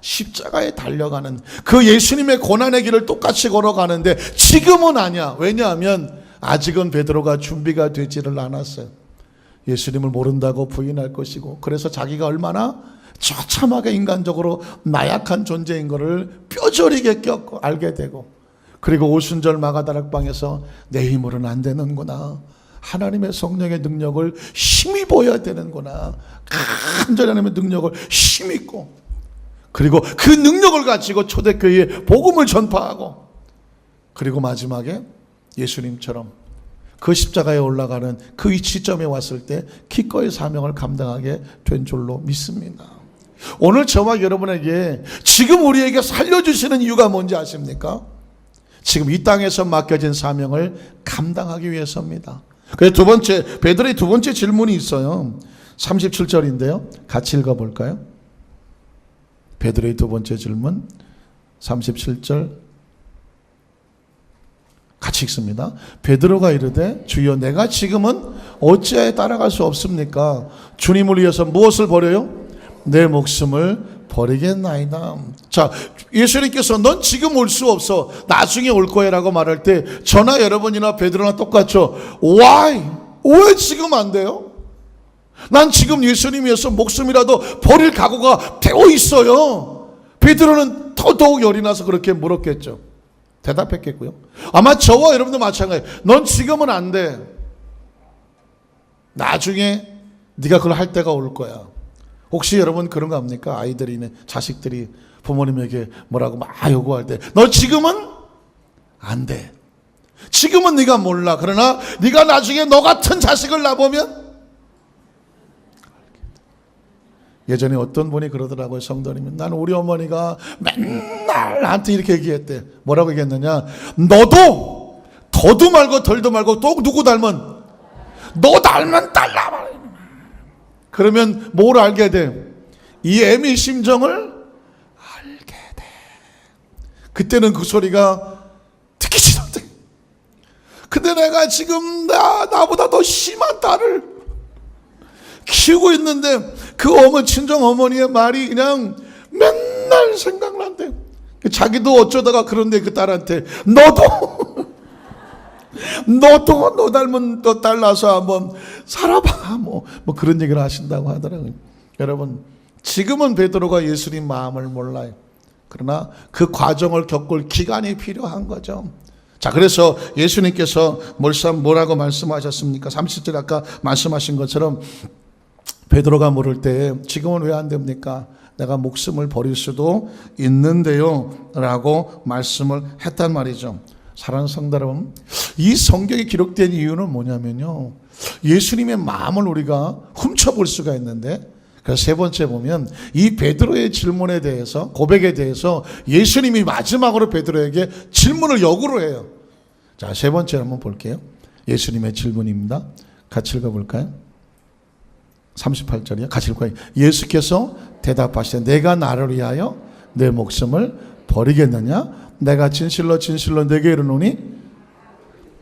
십자가에 달려가는 그 예수님의 고난의 길을 똑같이 걸어가는데 지금은 아니야. 왜냐하면 아직은 베드로가 준비가 되지를 않았어요. 예수님을 모른다고 부인할 것이고 그래서 자기가 얼마나 처참하게 인간적으로 나약한 존재인 것을 뼈저리게 겪고 알게 되고 그리고 오순절 마가다락방에서 내 힘으로는 안 되는구나. 하나님의 성령의 능력을 힘이 보여야 되는구나. 간절히 하나님의 능력을 힘입고 그리고 그 능력을 가지고 초대교회에 복음을 전파하고 그리고 마지막에 예수님처럼 그 십자가에 올라가는 그 시점에 왔을 때 기꺼이 사명을 감당하게 된 줄로 믿습니다. 오늘 저와 여러분에게 지금 우리에게 살려주시는 이유가 뭔지 아십니까? 지금 이 땅에서 맡겨진 사명을 감당하기 위해서입니다. 그래서 두 번째 베드로의 두 번째 질문이 있어요. 37절인데요. 같이 읽어볼까요? 베드로의 두 번째 질문 37절 같이 읽습니다. 베드로가 이르되 주여 내가 지금은 어찌하여 따라갈 수 없습니까? 주님을 위해서 무엇을 버려요? 내 목숨을 버리겠나이다. 자, 예수님께서 넌 지금 올 수 없어 나중에 올 거야 라고 말할 때 저나 여러분이나 베드로나 똑같죠. Why? 왜 지금 안 돼요? 난 지금 예수님 위해서 목숨이라도 버릴 각오가 되어 있어요. 베드로는 더더욱 열이 나서 그렇게 물었겠죠. 대답했겠고요. 아마 저와 여러분도 마찬가지예요. 넌 지금은 안 돼. 나중에 네가 그걸 할 때가 올 거야. 혹시 여러분 그런 거 압니까? 아이들이 자식들이 부모님에게 뭐라고 막 요구할 때 너 지금은 안 돼. 지금은 네가 몰라. 그러나 네가 나중에 너 같은 자식을 낳으면, 예전에 어떤 분이 그러더라고요. 성도님이, 나는 우리 어머니가 맨날 나한테 이렇게 얘기했대. 뭐라고 얘기했느냐, 너도 더도 말고 덜도 말고 또 누구 닮은, 너 닮은 딸 낳아. 그러면 뭘 알게 돼? 이 애미 심정을 알게 돼. 그때는 그 소리가 듣기 싫었대. 근데 내가 지금 나보다 더 심한 딸을 키우고 있는데 그 친정 어머니의 말이 그냥 맨날 생각난대. 자기도 어쩌다가 그런데 그 딸한테, 너도 너 닮은 너 딸 낳아서 한번 살아봐, 뭐 그런 얘기를 하신다고 하더라고요. 여러분, 지금은 베드로가 예수님 마음을 몰라요. 그러나 그 과정을 겪을 기간이 필요한 거죠. 자, 그래서 예수님께서 뭐라고 말씀하셨습니까? 30절 아까 말씀하신 것처럼 베드로가 물을 때, 지금은 왜 안 됩니까? 내가 목숨을 버릴 수도 있는데요 라고 말씀을 했단 말이죠. 사랑하는 성도 여러분, 이 성경에 기록된 이유는 뭐냐면요, 예수님의 마음을 우리가 훔쳐볼 수가 있는데, 그래서 세 번째 보면 이 베드로의 질문에 대해서, 고백에 대해서 예수님이 마지막으로 베드로에게 질문을 역으로 해요. 자, 세 번째 한번 볼게요. 예수님의 질문입니다. 같이 읽어볼까요? 38절이요. 같이 읽어요. 예수께서 대답하시되, 내가 나를 위하여 내 목숨을 버리겠느냐? 내가 진실로 진실로 내게 이르노니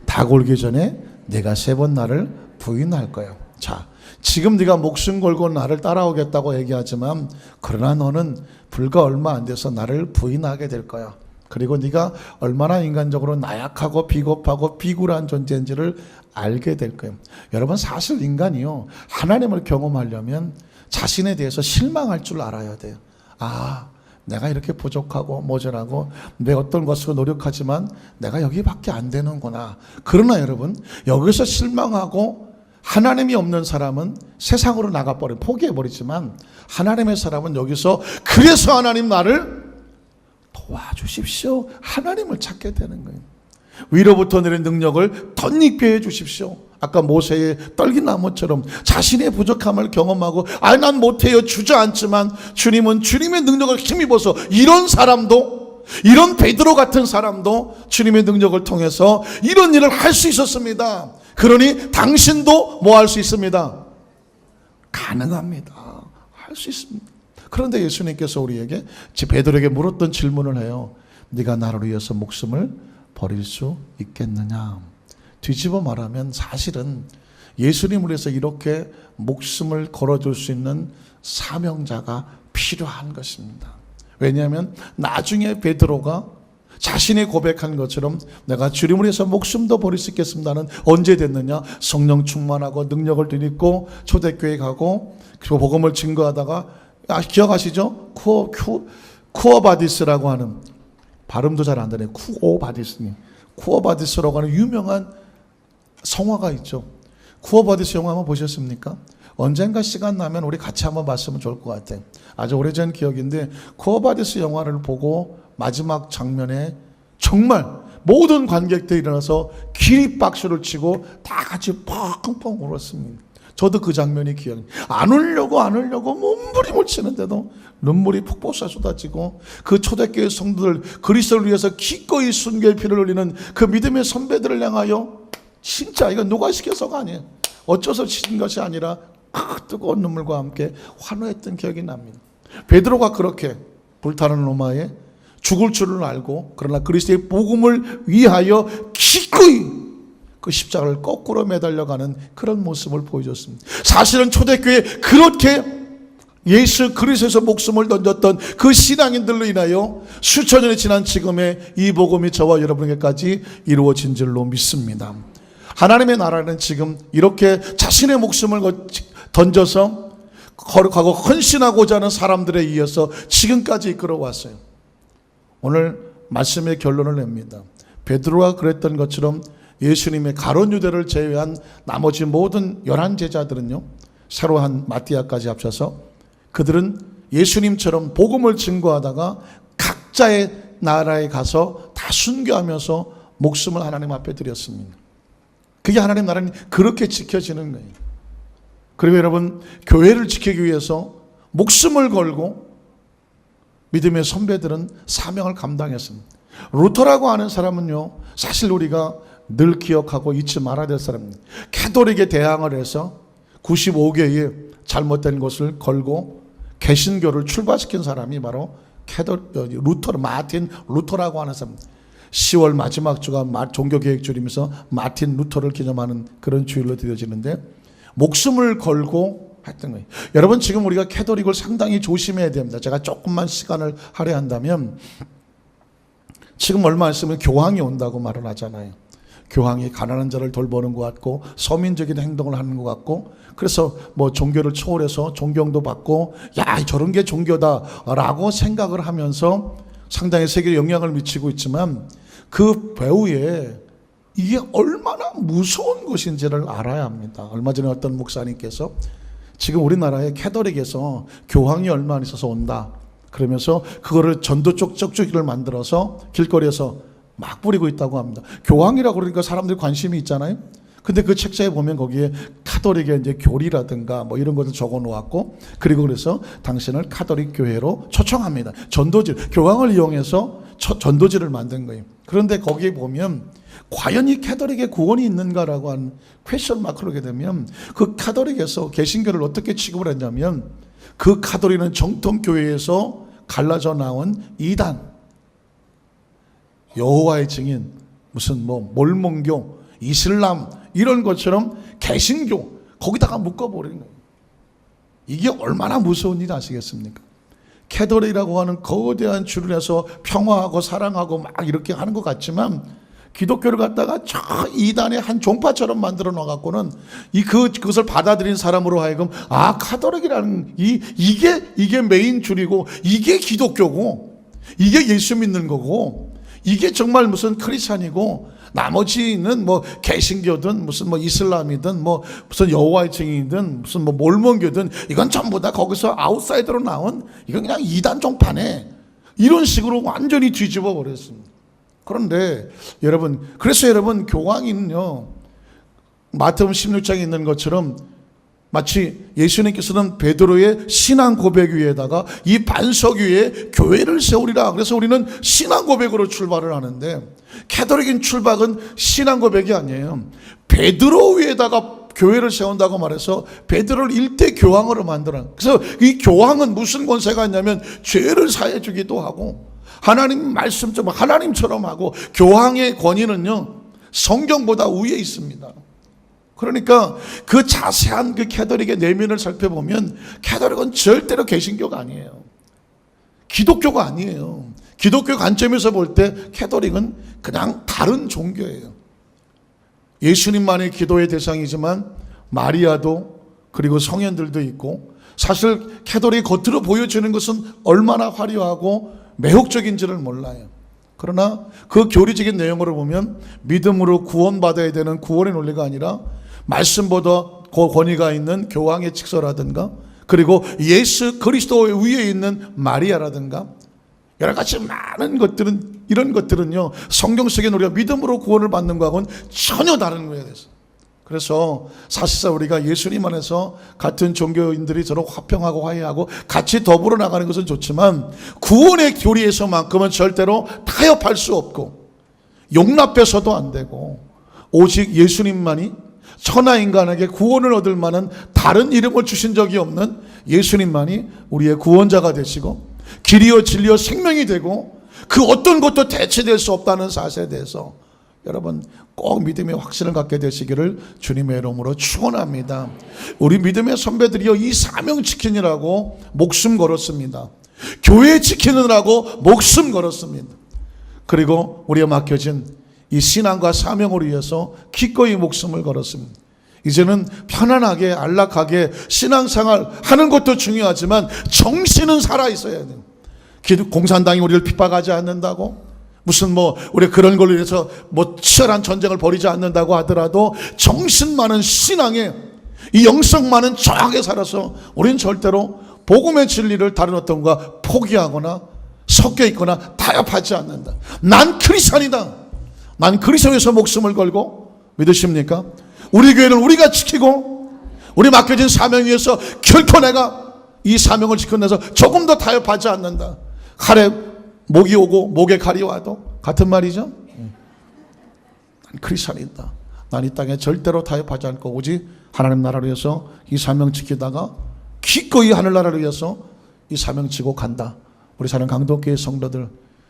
닭 울기 전에 내가 3번 나를 부인할 거야. 자, 지금 네가 목숨 걸고 나를 따라오겠다고 얘기하지만, 그러나 너는 불과 얼마 안 돼서 나를 부인하게 될 거야. 그리고 네가 얼마나 인간적으로 나약하고 비겁하고 비굴한 존재인지를 알게 될 거예요. 여러분, 사실 인간이요, 하나님을 경험하려면 자신에 대해서 실망할 줄 알아야 돼요. 아, 내가 이렇게 부족하고 모자라고 내 어떤 것으로 노력하지만 내가 여기밖에 안 되는구나. 그러나 여러분, 여기서 실망하고 하나님이 없는 사람은 세상으로 나가버려 포기해버리지만, 하나님의 사람은 여기서, 그래서 하나님 나를 도와주십시오, 하나님을 찾게 되는 거예요. 위로부터 내린 능력을 덧입게 해주십시오. 아까 모세의 떨기나무처럼 자신의 부족함을 경험하고, 난 못해요 주저앉지만, 주님은 주님의 능력을 힘입어서, 이런 사람도, 이런 베드로 같은 사람도 주님의 능력을 통해서 이런 일을 할 수 있었습니다. 그러니 당신도 뭐 할 수 있습니다? 가능합니다. 할 수 있습니다. 그런데 예수님께서 우리에게, 베드로에게 물었던 질문을 해요. 네가 나를 위해서 목숨을 버릴 수 있겠느냐? 뒤집어 말하면 사실은 예수님을 위해서 이렇게 목숨을 걸어줄 수 있는 사명자가 필요한 것입니다. 왜냐하면 나중에 베드로가 자신이 고백한 것처럼, 내가 주님을 위해서 목숨도 버릴 수 있겠습니다는 언제 됐느냐? 성령 충만하고 능력을 덧입고 초대교회 가고 그리고 복음을 증거하다가, 기억하시죠? 쿠어바디스라고 하는, 발음도 잘 안 되네요. 쿠어바디스라고 하는 유명한 성화가 있죠. 쿠어바디스 영화 한번 보셨습니까? 언젠가 시간 나면 우리 같이 한번 봤으면 좋을 것 같아요. 아주 오래전 기억인데, 쿠어바디스 영화를 보고 마지막 장면에 정말 모든 관객들이 일어나서 기립박수를 치고 다 같이 펑펑 울었습니다. 저도 그 장면이 기억이, 안 울려고 몸부림을 치는데도 눈물이 푹푹 쏟아지고, 그 초대교회 성도들, 그리스도를 위해서 기꺼이 순교의 피를 흘리는 그 믿음의 선배들을 향하여, 진짜 이건 누가 시켜서가 아니에요. 어쩌서 치신 것이 아니라 뜨거운 눈물과 함께 환호했던 기억이 납니다. 베드로가 그렇게 불타는 로마에 죽을 줄을 알고, 그러나 그리스도의 복음을 위하여 기꺼이 그 십자가를 거꾸로 매달려가는 그런 모습을 보여줬습니다. 사실은 초대교회에 그렇게 예수 그리스도에서 목숨을 던졌던 그 신앙인들로 인하여 수천 년이 지난 지금의 이 복음이 저와 여러분에게까지 이루어진 줄로 믿습니다. 하나님의 나라는 지금 이렇게 자신의 목숨을 던져서 거룩하고 헌신하고자 하는 사람들에 이어서 지금까지 이끌어왔어요. 오늘 말씀의 결론을 냅니다. 베드로가 그랬던 것처럼 예수님의 가룟 유대를 제외한 나머지 모든 11제자들은요, 새로 한 마띠아까지 합쳐서 그들은 예수님처럼 복음을 증거하다가 각자의 나라에 가서 다 순교하면서 목숨을 하나님 앞에 드렸습니다. 그게 하나님 나라는 그렇게 지켜지는 거예요. 그리고 여러분, 교회를 지키기 위해서 목숨을 걸고 믿음의 선배들은 사명을 감당했습니다. 루터라고 하는 사람은요, 사실 우리가 늘 기억하고 잊지 말아야 될 사람입니다. 캐톨릭에 대항을 해서 95개의 잘못된 것을 걸고 개신교를 출발시킨 사람이 바로 마틴 루터라고 하는 사람입니다. 10월 마지막 주가 종교개혁주일이면서 마틴 루터를 기념하는 그런 주일로 드려지는데, 목숨을 걸고 했던 거예요. 여러분, 지금 우리가 캐톨릭을 상당히 조심해야 됩니다. 제가 조금만 시간을 할애한다면, 지금 얼마 있으면 교황이 온다고 말을 하잖아요. 교황이 가난한 자를 돌보는 것 같고 서민적인 행동을 하는 것 같고, 그래서 뭐 종교를 초월해서 존경도 받고, 야, 저런 게 종교다라고 생각을 하면서 상당히 세계에 영향을 미치고 있지만, 그 배후에 이게 얼마나 무서운 것인지를 알아야 합니다. 얼마 전에 어떤 목사님께서 지금 우리나라의 캐톨릭에서 교황이 얼마 안 있어서 온다 그러면서 그거를 전도 쪽 쩍쭈기를 만들어서 길거리에서 막 뿌리고 있다고 합니다. 교황이라고 그러니까 사람들이 관심이 있잖아요. 근데 그 책자에 보면 거기에 카톨릭의 이제 교리라든가 뭐 이런 것을 적어 놓았고, 그리고 그래서 당신을 카톨릭 교회로 초청합니다. 전도지, 교황을 이용해서 전도지를 만든 거예요. 그런데 거기에 보면 과연 이 캐톨릭에 구원이 있는가라고 하는 퀘스천 마크를 하게 되면, 그 카톨릭에서 개신교를 어떻게 취급을 했냐면, 그 카톨릭은 정통교회에서 갈라져 나온 이단, 여호와의 증인, 무슨 뭐 몰몬교, 이슬람 이런 것처럼 개신교 거기다가 묶어버리는 거예요. 이게 얼마나 무서운 일 아시겠습니까? 캐톨릭이라고 하는 거대한 줄을 해서 평화하고 사랑하고 막 이렇게 하는 것 같지만, 기독교를 갖다가 저 이단의 한 종파처럼 만들어 놔갖고는 그것을 받아들인 사람으로 하여금, 아, 카톨릭이라는 이게 메인 줄이고, 이게 기독교고, 이게 예수 믿는 거고, 이게 정말 무슨 크리스찬이고, 나머지는 뭐 개신교든 무슨 뭐 이슬람이든 뭐 무슨 여호와의 증인이든 무슨 뭐 몰몬교든 이건 전부 다 거기서 아웃사이더로 나온, 이건 그냥 이단 종파네, 이런 식으로 완전히 뒤집어 버렸습니다. 그런데 여러분, 그래서 여러분, 교황은요, 마태복음 16장에 있는 것처럼 마치 예수님께서는 베드로의 신앙 고백 위에다가 이 반석 위에 교회를 세우리라. 그래서 우리는 신앙 고백으로 출발을 하는데, 캐톨릭인 출발은 신앙 고백이 아니에요. 베드로 위에다가 교회를 세운다고 말해서 베드로를 일대 교황으로 만들어요. 그래서 이 교황은 무슨 권세가 있냐면 죄를 사해 주기도 하고, 하나님 말씀처럼 하나님처럼 하고, 교황의 권위는요 성경보다 위에 있습니다. 그러니까 그 자세한 그 캐톨릭의 내면을 살펴보면, 캐톨릭은 절대로 개신교가 아니에요. 기독교가 아니에요. 기독교 관점에서 볼 때 캐톨릭은 그냥 다른 종교예요. 예수님만의 기도의 대상이지만 마리아도, 그리고 성현들도 있고, 사실 캐톨릭이 겉으로 보여주는 것은 얼마나 화려하고 매혹적인지를 몰라요. 그러나 그 교리적인 내용으로 보면 믿음으로 구원받아야 되는 구원의 논리가 아니라, 말씀보다 권위가 있는 교황의 직서라든가, 그리고 예수 그리스도 위에 있는 마리아라든가, 여러 가지 많은 것들은, 이런 것들은요 성경 속에 우리가 믿음으로 구원을 받는 것하고는 전혀 다른 거에 대해서. 그래서 사실상 우리가 예수님 안에서 같은 종교인들이 서로 화평하고 화해하고 같이 더불어 나가는 것은 좋지만, 구원의 교리에서만큼은 절대로 타협할 수 없고 용납해서도 안 되고, 오직 예수님만이 천하인간에게 구원을 얻을 만한 다른 이름을 주신 적이 없는 예수님만이 우리의 구원자가 되시고, 길이요 진리요 생명이 되고, 그 어떤 것도 대체될 수 없다는 사실에 대해서 여러분 꼭 믿음의 확신을 갖게 되시기를 주님의 이름으로 축원합니다. 우리 믿음의 선배들이요, 이 사명 지키느라고 목숨 걸었습니다. 교회 지키느라고 목숨 걸었습니다. 그리고 우리가 맡겨진 이 신앙과 사명을 위해서 기꺼이 목숨을 걸었습니다. 이제는 편안하게 안락하게 신앙생활 하는 것도 중요하지만 정신은 살아있어야 돼요. 공산당이 우리를 핍박하지 않는다고, 무슨 뭐 우리 그런 걸로 인해서 뭐 치열한 전쟁을 벌이지 않는다고 하더라도, 정신만은 신앙에, 이 영성만은 정확하게 살아서 우리는 절대로 복음의 진리를 다른 어떤 것과 포기하거나 섞여 있거나 타협하지 않는다. 난 크리스찬이다, 난 그리스도에서 목숨을 걸고 믿으십니까? 우리 교회는 우리가 지키고 우리 맡겨진 사명에 의해서 결코 내가 이 사명을 지켜내서 조금 더 타협하지 않는다. 칼에 목이 오고 목에 칼이 와도 같은 말이죠. 난 크리스찬이다. 난 이 땅에 절대로 타협하지 않고 오직 하나님 나라를 위해서 이 사명 지키다가 기꺼이 하늘나라를 위해서 이 사명 지고 간다. 우리 사는 강동교회 성도들,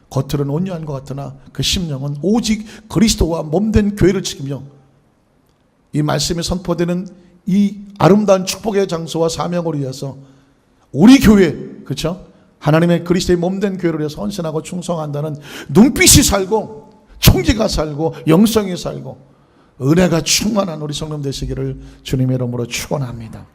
겉으로는 온유한 것 같으나 그 심령은 오직 그리스도와 몸된 교회를 지키며 이 말씀이 선포되는 이 아름다운 축복의 장소와 사명을 위해서 우리 교회, 그렇죠? 하나님의 그리스도의 몸된 교회를 위해서 헌신하고 충성한다는 눈빛이 살고 총기가 살고 영성이 살고 은혜가 충만한 우리 성령 되시기를 주님의 이름으로 축원합니다.